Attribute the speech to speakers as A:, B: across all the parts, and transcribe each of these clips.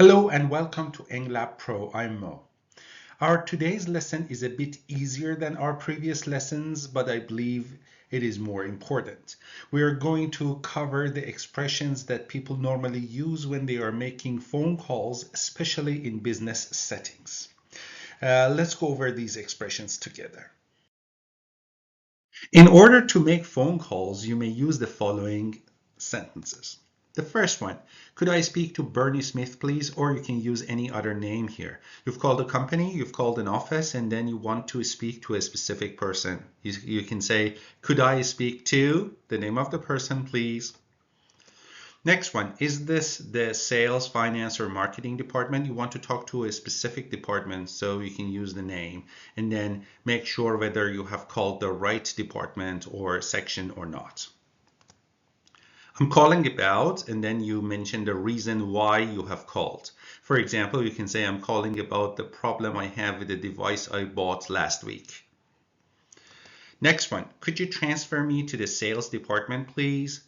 A: Hello and welcome to EngLab Pro. I'm Mo. Our today's lesson is a bit easier than our previous lessons, but I believe it is more important. We are going to cover the expressions that people normally use when they are making phone calls, especially in business settings. Let's go over these expressions together. In order to make phone calls, you may use the following sentences. The first one, could I speak to Bernie Smith, please? Or you can use any other name here. You've called a company, you've called an office, and then you want to speak to a specific person. You can say, could I speak to the name of the person, please? Next one, is this the sales, finance, or marketing department? You want to talk to a specific department, so you can use the name and then make sure whether you have called the right department or section or not. I'm calling about, and then you mention the reason why you have called. For example, you can say, I'm calling about the problem I have with the device I bought last week. Next one, could you transfer me to the sales department, please?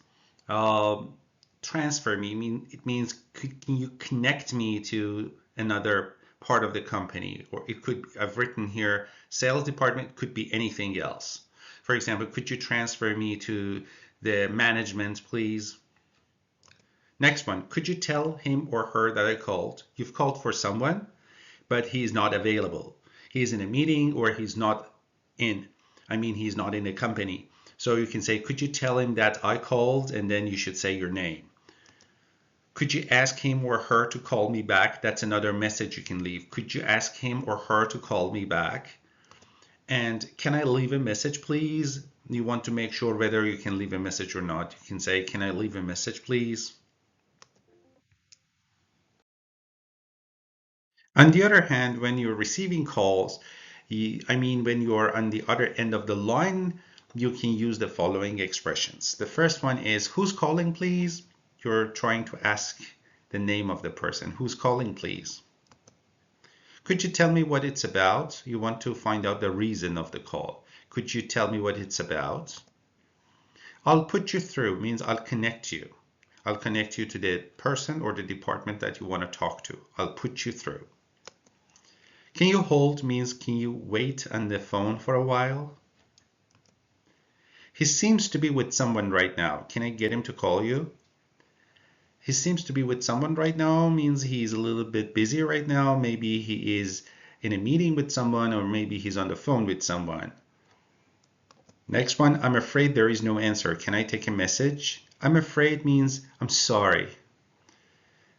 A: Um, Transfer me, it means can you connect me to another part of the company? Or it could, I've written here, sales department could be anything else. For example, could you transfer me to the management, please? Next one, could you tell him or her that I called? You've called for someone, but he's not available. He's in a meeting or he's not in. He's not in a company. So you can say, could you tell him that I called? And then you should say your name. Could you ask him or her to call me back? That's another message you can leave. Could you ask him or her to call me back? And can I leave a message, please? You want to make sure whether you can leave a message or not. You can say, can I leave a message, please? On the other hand, when you're receiving calls, when you're on the other end of the line, you can use the following expressions. The first one is, who's calling, please? You're trying to ask the name of the person. Who's calling, please? Could you tell me what it's about? You want to find out the reason of the call. Could you tell me what it's about? I'll put you through means I'll connect you. I'll connect you to the person or the department that you want to talk to. I'll put you through. Can you hold means can you wait on the phone for a while? He seems to be with someone right now. Can I get him to call you? He seems to be with someone right now means he's a little bit busy right now. Maybe he is in a meeting with someone, or maybe he's on the phone with someone. Next one, I'm afraid there is no answer. Can I take a message? I'm afraid means I'm sorry.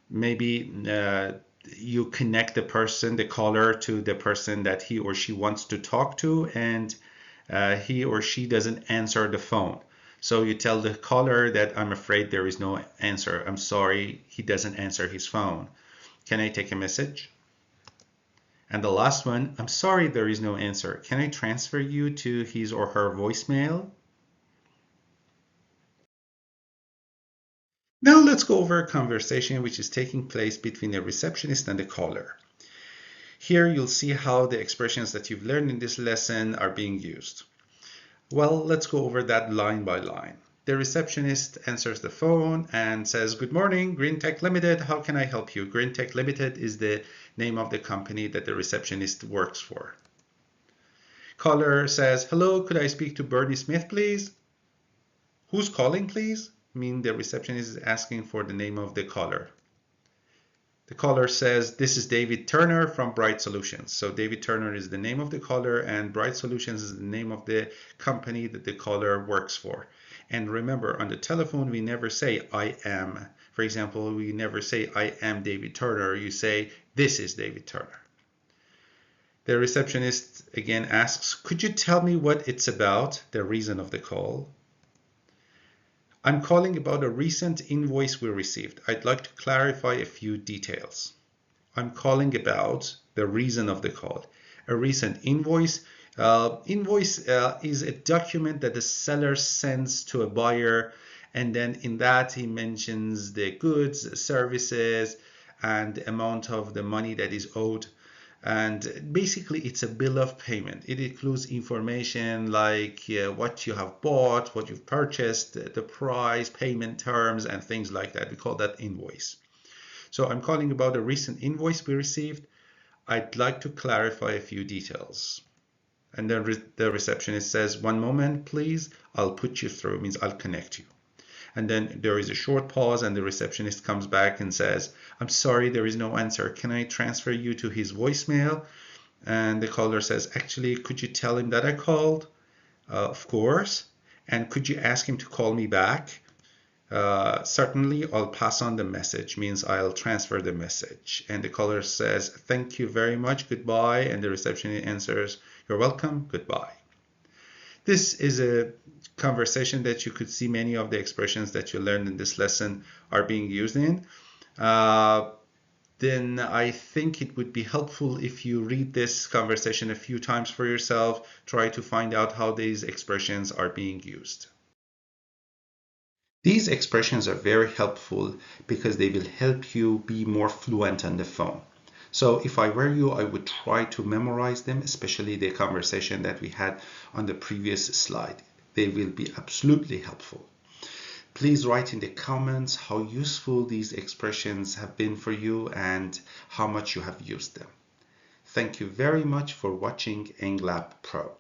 A: Maybe you connect the caller to the person that he or she wants to talk to, and he or she doesn't answer the phone. So you tell the caller that I'm afraid there is no answer. I'm sorry, he doesn't answer his phone. Can I take a message? And the last one, I'm sorry there is no answer. Can I transfer you to his or her voicemail? Now let's go over a conversation which is taking place between a receptionist and a caller. Here you'll see how the expressions that you've learned in this lesson are being used. Well, let's go over that line by line. The receptionist answers the phone and says, good morning, Green Tech Limited. How can I help you? Green Tech Limited is the name of the company that the receptionist works for. Caller says, hello, could I speak to Bernie Smith, please? Who's calling, please? The receptionist is asking for the name of the caller. The caller says, this is David Turner from Bright Solutions. So David Turner is the name of the caller, and Bright Solutions is the name of the company that the caller works for. And remember, on the telephone, we never say I am. For example, we never say I am David Turner. You say this is David Turner. The receptionist again asks, could you tell me what it's about, the reason of the call? I'm calling about a recent invoice we received. I'd like to clarify a few details. I'm calling about the reason of the call. A recent invoice. Invoice is a document that the seller sends to a buyer, and then in that he mentions the goods, services, and the amount of the money that is owed. And basically it's a bill of payment. It includes information like what you have bought, what you've purchased, the price, payment terms, and things like that. We call that invoice. So I'm calling about a recent invoice we received. I'd like to clarify a few details. And then the receptionist says, 1 moment, please. I'll put you through, means I'll connect you. And then there is a short pause and the receptionist comes back and says, I'm sorry, there is no answer. Can I transfer you to his voicemail? And the caller says, actually, could you tell him that I called? Of course. And could you ask him to call me back? Certainly, I'll pass on the message, means I'll transfer the message. And the caller says, thank you very much, goodbye. And the receptionist answers, you're welcome, goodbye. This is a conversation that you could see many of the expressions that you learned in this lesson are being used in. Then I think it would be helpful if you read this conversation a few times for yourself, try to find out how these expressions are being used. These expressions are very helpful because they will help you be more fluent on the phone. So if I were you, I would try to memorize them, especially the conversation that we had on the previous slide. They will be absolutely helpful. Please write in the comments how useful these expressions have been for you and how much you have used them. Thank you very much for watching EngLab Pro.